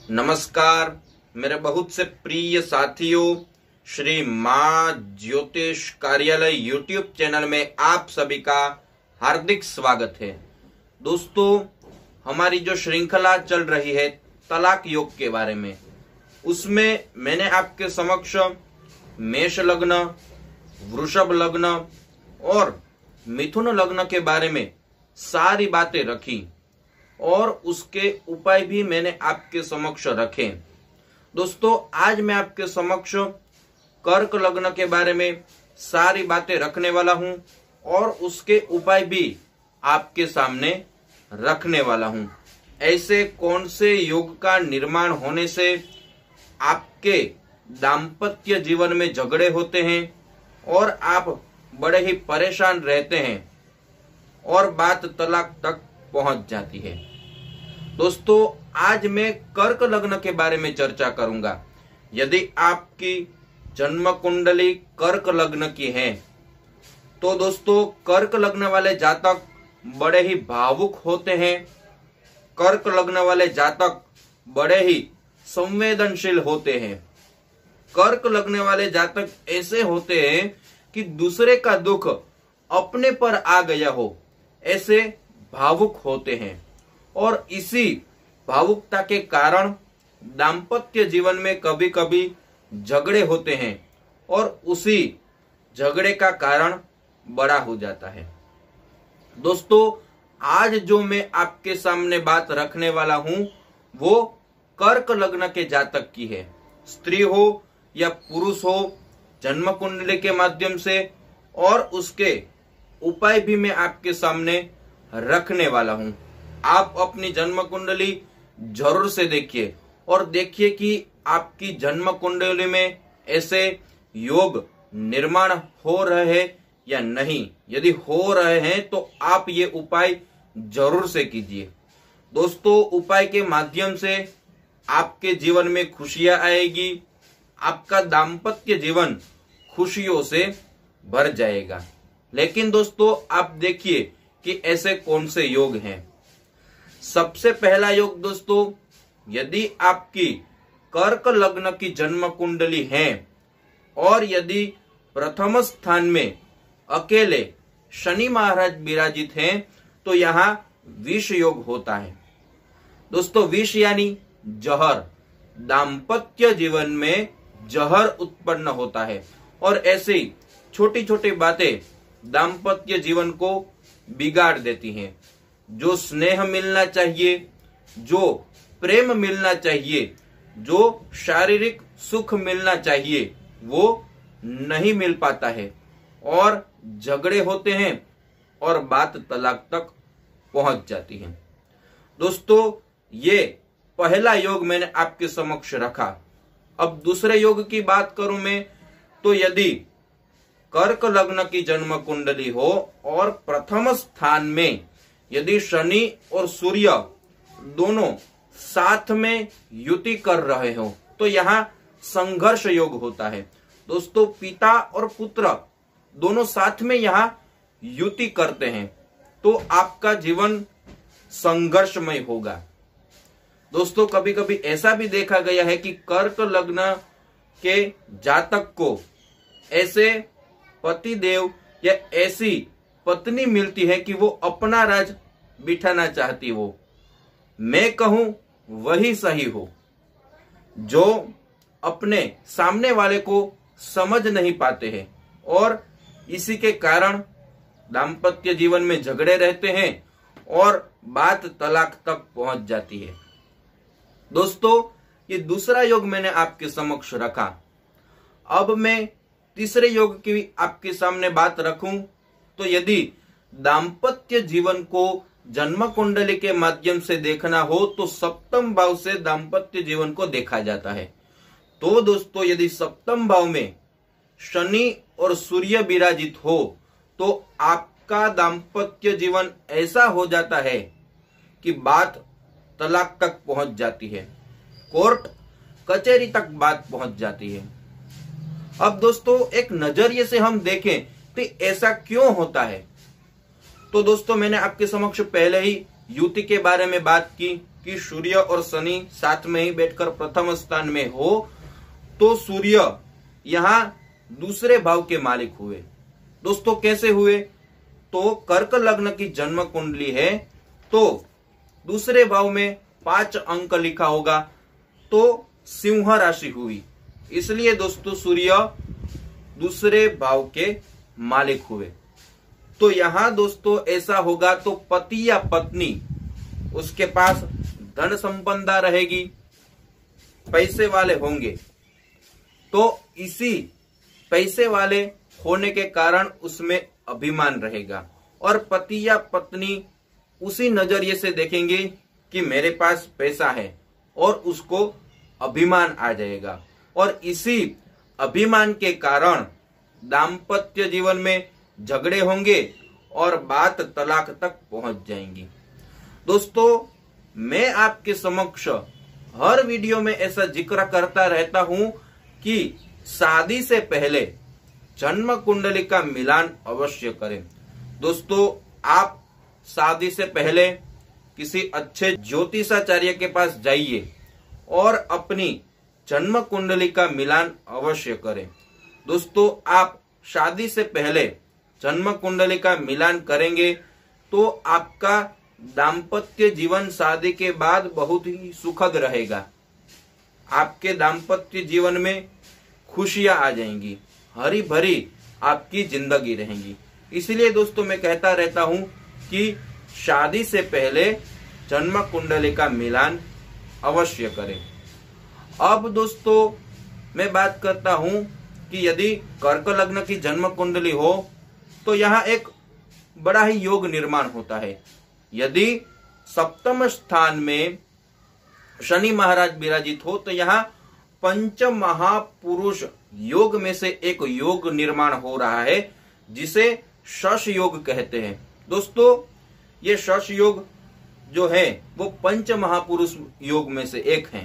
नमस्कार मेरे बहुत से प्रिय साथियों, श्री मां ज्योतिष कार्यालय यूट्यूब चैनल में आप सभी का हार्दिक स्वागत है। दोस्तों, हमारी जो श्रृंखला चल रही है तलाक योग के बारे में, उसमें मैंने आपके समक्ष मेष लग्न, वृषभ लग्न और मिथुन लग्न के बारे में सारी बातें रखी और उसके उपाय भी मैंने आपके समक्ष रखे। दोस्तों, आज मैं आपके समक्ष कर्क लग्न के बारे में सारी बातें रखने वाला हूं और उसके उपाय भी आपके सामने रखने वाला हूं। ऐसे कौन से योग का निर्माण होने से आपके दाम्पत्य जीवन में झगड़े होते हैं और आप बड़े ही परेशान रहते हैं और बात तलाक तक पहुंच जाती है। दोस्तों, आज मैं कर्क लग्न के बारे में चर्चा करूंगा। यदि आपकी जन्म कुंडली कर्क लग्न की है तो दोस्तों, कर्क लग्न वाले जातक बड़े ही भावुक होते हैं। कर्क लग्न वाले जातक बड़े ही संवेदनशील होते हैं। कर्क लग्न वाले जातक ऐसे होते हैं कि दूसरे का दुख अपने पर आ गया हो, ऐसे भावुक होते हैं और इसी भावुकता के कारण दाम्पत्य जीवन में कभी कभी झगड़े होते हैं और उसी झगड़े का कारण बड़ा हो जाता है। दोस्तों, आज जो मैं आपके सामने बात रखने वाला हूं वो कर्क लग्न के जातक की है। स्त्री हो या पुरुष हो, जन्म कुंडली के माध्यम से और उसके उपाय भी मैं आपके सामने रखने वाला हूं। आप अपनी जन्म कुंडली जरूर से देखिए और देखिए कि आपकी जन्म कुंडली में ऐसे योग निर्माण हो रहे हैं या नहीं। यदि हो रहे हैं तो आप ये उपाय जरूर से कीजिए। दोस्तों, उपाय के माध्यम से आपके जीवन में खुशियां आएगी, आपका दाम्पत्य जीवन खुशियों से भर जाएगा। लेकिन दोस्तों, आप देखिए कि ऐसे कौन से योग हैं। सबसे पहला योग दोस्तों, यदि आपकी कर्क लग्न की जन्म कुंडली है और यदि प्रथम स्थान में अकेले शनि महाराज विराजित हैं तो यहाँ विष योग होता है। दोस्तों, विष यानी जहर। दाम्पत्य जीवन में जहर उत्पन्न होता है और ऐसी छोटी छोटी बातें दाम्पत्य जीवन को बिगाड़ देती हैं। जो स्नेह मिलना चाहिए, जो प्रेम मिलना चाहिए, जो शारीरिक सुख मिलना चाहिए, वो नहीं मिल पाता है और झगड़े होते हैं और बात तलाक तक पहुंच जाती है। दोस्तों, ये पहला योग मैंने आपके समक्ष रखा। अब दूसरे योग की बात करूं मैं तो यदि कर्क लग्न की जन्म कुंडली हो और प्रथम स्थान में यदि शनि और सूर्य दोनों साथ में युति कर रहे हो तो यहाँ संघर्ष योग होता है। दोस्तों, पिता और पुत्र दोनों साथ में यहाँ युति करते हैं तो आपका जीवन संघर्षमय होगा। दोस्तों, कभी कभी ऐसा भी देखा गया है कि कर्क लग्न के जातक को ऐसे पति देव या ऐसी पत्नी मिलती है कि वो अपना राज बिठाना चाहती हो। मैं कहूं वही सही हो, जो अपने सामने वाले को समझ नहीं पाते हैं और इसी के कारण दाम्पत्य जीवन में झगड़े रहते हैं और बात तलाक तक पहुंच जाती है। दोस्तों, ये दूसरा योग मैंने आपके समक्ष रखा। अब मैं तीसरे योग की आपके सामने बात रखूं तो यदि दाम्पत्य जीवन को जन्म कुंडली के माध्यम से देखना हो तो सप्तम भाव से दाम्पत्य जीवन को देखा जाता है। तो दोस्तों, यदि सप्तम भाव में शनि और सूर्य विराजित हो तो आपका दाम्पत्य जीवन ऐसा हो जाता है कि बात तलाक तक पहुंच जाती है, कोर्ट कचहरी तक बात पहुंच जाती है। अब दोस्तों, एक नजरिए से हम देखें तो ऐसा क्यों होता है तो दोस्तों, मैंने आपके समक्ष पहले ही युति के बारे में बात की कि सूर्य और शनि साथ में ही बैठकर प्रथम स्थान में हो, तो सूर्य यहाँ दूसरे भाव के मालिक हुए। दोस्तों कैसे हुए? तो कर्क लग्न की जन्म कुंडली है तो दूसरे भाव में 5 अंक लिखा होगा, तो सिंह राशि हुई, इसलिए दोस्तों सूर्य दूसरे भाव के मालिक हुए। तो यहां दोस्तों ऐसा होगा तो पति या पत्नी, उसके पास धन संपदा रहेगी, पैसे वाले होंगे, तो इसी पैसे वाले होने के कारण उसमें अभिमान रहेगा और पति या पत्नी उसी नजरिए से देखेंगे कि मेरे पास पैसा है और उसको अभिमान आ जाएगा और इसी अभिमान के कारण दाम्पत्य जीवन में झगड़े होंगे और बात तलाक तक पहुंच जाएंगी। दोस्तों मैं आपके समक्ष हर वीडियो में ऐसा जिक्र करता रहता हूं कि शादी से पहले जन्म कुंडली का मिलान अवश्य करें। दोस्तों आप शादी से पहले किसी अच्छे ज्योतिषाचार्य के पास जाइए और अपनी जन्म कुंडली का मिलान अवश्य करें। दोस्तों आप शादी से पहले जन्म कुंडली का मिलान करेंगे तो आपका दाम्पत्य जीवन शादी के बाद बहुत ही सुखद रहेगा। आपके दाम्पत्य जीवन में खुशियां आ जाएंगी, हरी भरी आपकी जिंदगी रहेगी। इसलिए दोस्तों मैं कहता रहता हूं कि शादी से पहले जन्म कुंडली का मिलान अवश्य करें। अब दोस्तों मैं बात करता हूं कि यदि कर्क लग्न की जन्म कुंडली हो तो यहाँ एक बड़ा ही योग निर्माण होता है। यदि सप्तम स्थान में शनि महाराज विराजित हो तो यहाँ पंच महापुरुष योग में से एक योग निर्माण हो रहा है जिसे शश योग कहते हैं। दोस्तों ये शश योग जो है वो पंच महापुरुष योग में से एक है।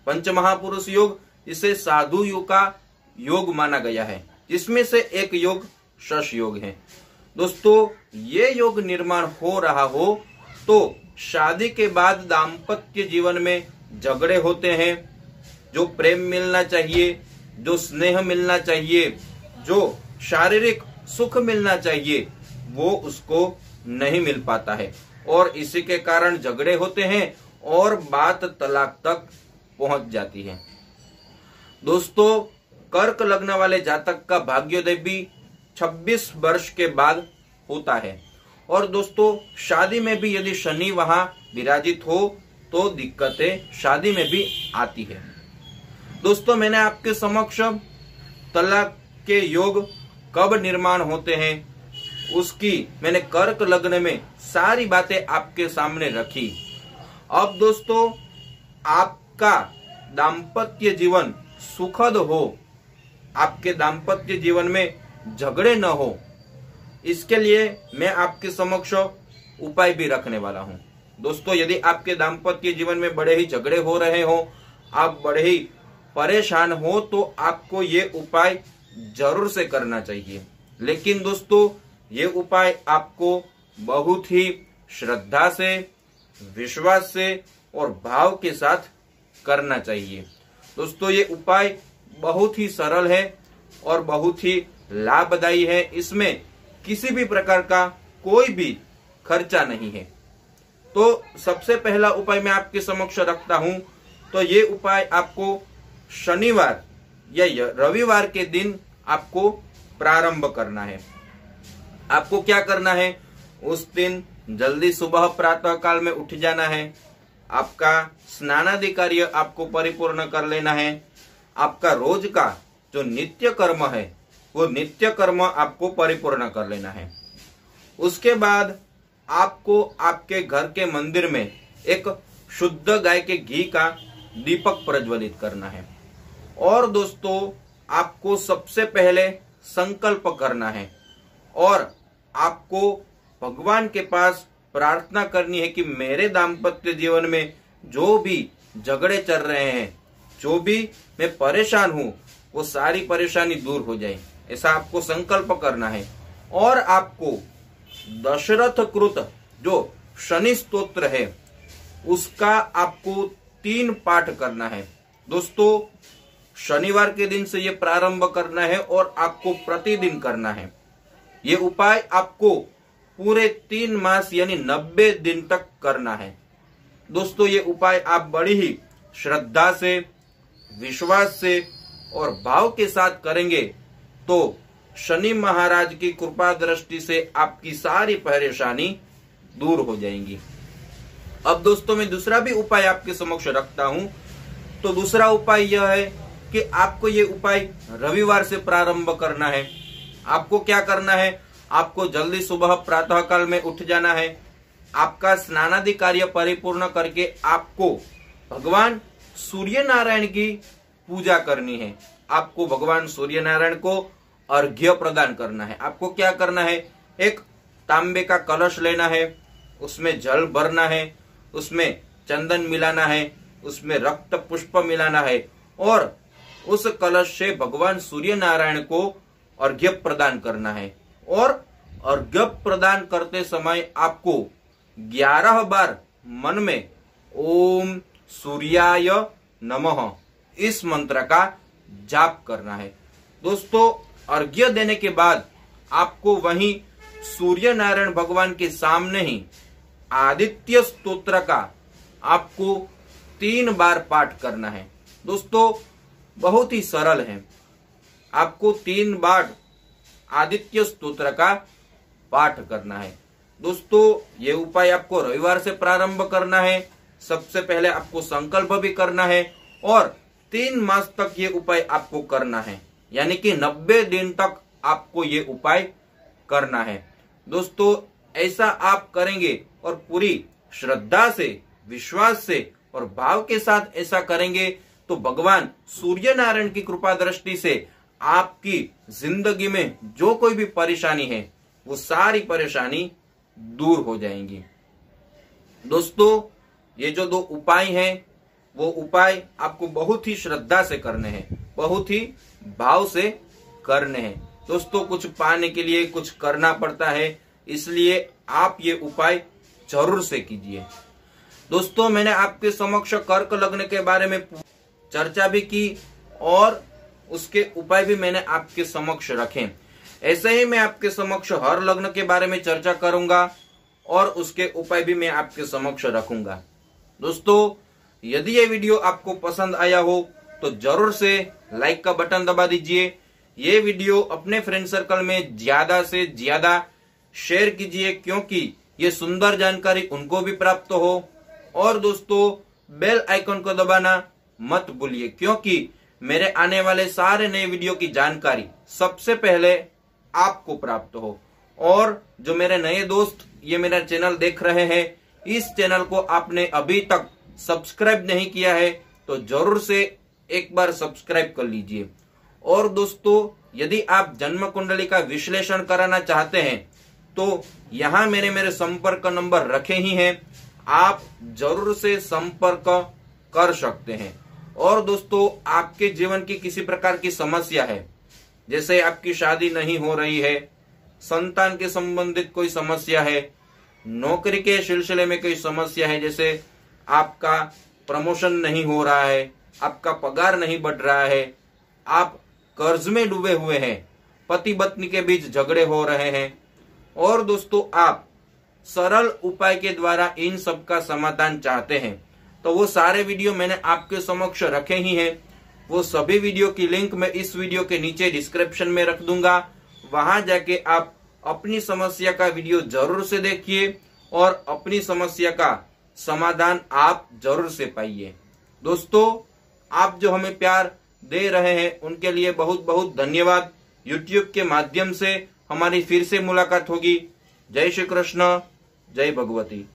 पंच महापुरुष योग जिसे साधु योग का योग माना गया है, जिसमें से एक योग शश योग है। दोस्तों ये योग निर्माण हो रहा हो तो शादी के बाद दाम्पत्य जीवन में झगड़े होते हैं, जो प्रेम मिलना चाहिए, जो स्नेह मिलना चाहिए, जो शारीरिक सुख मिलना चाहिए, वो उसको नहीं मिल पाता है और इसी के कारण झगड़े होते हैं और बात तलाक तक पहुंच जाती है। दोस्तों कर्क लग्न वाले जातक का भाग्योदय भी 26 वर्ष के बाद होता है और दोस्तों शादी में भी यदि शनि वहां विराजित हो तो दिक्कतें शादी में भी आती है। दोस्तों मैंने आपके समक्ष तलाक के योग कब निर्माण होते हैं उसकी मैंने कर्क लग्न में सारी बातें आपके सामने रखी। अब दोस्तों आपका दाम्पत्य जीवन सुखद हो, आपके दाम्पत्य जीवन में झगड़े न हो, इसके लिए मैं आपके समक्ष उपाय भी रखने वाला हूं। दोस्तों यदि आपके दाम्पत्य जीवन में बड़े ही झगड़े हो रहे हो, आप बड़े ही परेशान हो, तो आपको ये उपाय जरूर से करना चाहिए। लेकिन दोस्तों ये उपाय आपको बहुत ही श्रद्धा से, विश्वास से और भाव के साथ करना चाहिए। दोस्तों ये उपाय बहुत ही सरल है और बहुत ही लाभदायी है। इसमें किसी भी प्रकार का कोई भी खर्चा नहीं है। तो सबसे पहला उपाय मैं आपके समक्ष रखता हूं। तो ये उपाय आपको शनिवार या रविवार के दिन आपको प्रारंभ करना है। आपको क्या करना है, उस दिन जल्दी सुबह प्रातः काल में उठ जाना है। आपका स्नानादि कार्य आपको परिपूर्ण कर लेना है। आपका रोज का जो नित्य कर्म है वो नित्य कर्म आपको परिपूर्ण कर लेना है। उसके बाद आपको आपके घर के मंदिर में एक शुद्ध गाय के घी का दीपक प्रज्वलित करना है। और दोस्तों आपको सबसे पहले संकल्प करना है और आपको भगवान के पास प्रार्थना करनी है कि मेरे दाम्पत्य जीवन में जो भी झगड़े चल रहे हैं, जो भी मैं परेशान हूं, वो सारी परेशानी दूर हो जाए, ऐसा आपको संकल्प करना है। और आपको दशरथ कृत जो शनि स्तोत्र है उसका आपको 3 पाठ करना है। दोस्तों शनिवार के दिन से ये प्रारंभ करना है और आपको प्रतिदिन करना है। ये उपाय आपको पूरे 3 मास यानी 90 दिन तक करना है। दोस्तों ये उपाय आप बड़ी ही श्रद्धा से, विश्वास से और भाव के साथ करेंगे तो शनि महाराज की कृपा दृष्टि से आपकी सारी परेशानी दूर हो जाएंगी। अब दोस्तों मैं दूसरा भी उपाय आपके समक्ष रखता हूं। तो दूसरा उपाय यह है कि आपको ये उपाय रविवार से प्रारंभ करना है। आपको क्या करना है, आपको जल्दी सुबह प्रातः काल में उठ जाना है। आपका स्नानादि कार्य परिपूर्ण करके आपको भगवान सूर्य नारायण की पूजा करनी है। आपको भगवान सूर्य नारायण को अर्घ्य प्रदान करना है। आपको क्या करना है, एक तांबे का कलश लेना है, उसमें जल भरना है, उसमें चंदन मिलाना है, उसमें रक्त पुष्प मिलाना है और उस कलश से भगवान सूर्य नारायण को अर्घ्य प्रदान करना है। और अर्घ्य प्रदान करते समय आपको 11 बार मन में ओम सूर्याय नमः इस मंत्र का जाप करना है। दोस्तों अर्घ्य देने के बाद आपको वहीं सूर्य नारायण भगवान के सामने ही आदित्य स्तोत्र का आपको 3 बार पाठ करना है। दोस्तों बहुत ही सरल है, आपको 3 बार आदित्य स्तोत्र का पाठ करना है। दोस्तों ये उपाय आपको रविवार से प्रारंभ करना है। सबसे पहले आपको संकल्प भी करना है और 3 मास तक ये उपाय आपको करना है, यानी कि 90 दिन तक आपको ये उपाय करना है। दोस्तों ऐसा आप करेंगे और पूरी श्रद्धा से, विश्वास से और भाव के साथ ऐसा करेंगे तो भगवान सूर्य नारायण की कृपा दृष्टि से आपकी जिंदगी में जो कोई भी परेशानी है वो सारी परेशानी दूर हो जाएंगी। दोस्तों ये जो 2 उपाय हैं वो उपाय आपको बहुत ही श्रद्धा से करने हैं, बहुत ही भाव से करने हैं। दोस्तों कुछ पाने के लिए कुछ करना पड़ता है, इसलिए आप ये उपाय जरूर से कीजिए। दोस्तों मैंने आपके समक्ष कर्क लग्न के बारे में चर्चा भी की और उसके उपाय भी मैंने आपके समक्ष रखे। ऐसे ही मैं आपके समक्ष हर लग्न के बारे में चर्चा करूंगा और उसके उपाय भी मैं आपके समक्ष रखूंगा। दोस्तों यदि ये वीडियो आपको पसंद आया हो तो जरूर से लाइक का बटन दबा दीजिए। ये वीडियो अपने फ्रेंड सर्कल में ज्यादा से ज्यादा शेयर कीजिए क्योंकि ये सुंदर जानकारी उनको भी प्राप्त हो। और दोस्तों बेल आइकन को दबाना मत भूलिए क्योंकि मेरे आने वाले सारे नए वीडियो की जानकारी सबसे पहले आपको प्राप्त हो। और जो मेरे नए दोस्त ये मेरा चैनल देख रहे हैं, इस चैनल को आपने अभी तक सब्सक्राइब नहीं किया है तो जरूर से एक बार सब्सक्राइब कर लीजिए। और दोस्तों यदि आप जन्म कुंडली का विश्लेषण कराना चाहते हैं तो यहाँ मैंने मेरे संपर्क नंबर रखे ही हैं, आप जरूर से संपर्क कर सकते हैं। और दोस्तों आपके जीवन की किसी प्रकार की समस्या है, जैसे आपकी शादी नहीं हो रही है, संतान के संबंधित कोई समस्या है, नौकरी के सिलसिले में कोई समस्या है, जैसे आपका प्रमोशन नहीं हो रहा है, आपका पगार नहीं बढ़ रहा है, आप कर्ज में डूबे हुए हैं, पति पत्नी के बीच झगड़े हो रहे हैं और दोस्तों आप सरल उपाय के द्वारा इन सब का समाधान चाहते हैं तो वो सारे वीडियो मैंने आपके समक्ष रखे ही हैं। वो सभी वीडियो की लिंक मैं इस वीडियो के नीचे डिस्क्रिप्शन में रख दूंगा, वहां जाके आप अपनी समस्या का वीडियो जरूर से देखिए और अपनी समस्या का समाधान आप जरूर से पाइए। दोस्तों आप जो हमें प्यार दे रहे हैं उनके लिए बहुत बहुत धन्यवाद। YouTube के माध्यम से हमारी फिर से मुलाकात होगी। जय श्री कृष्ण, जय भगवती।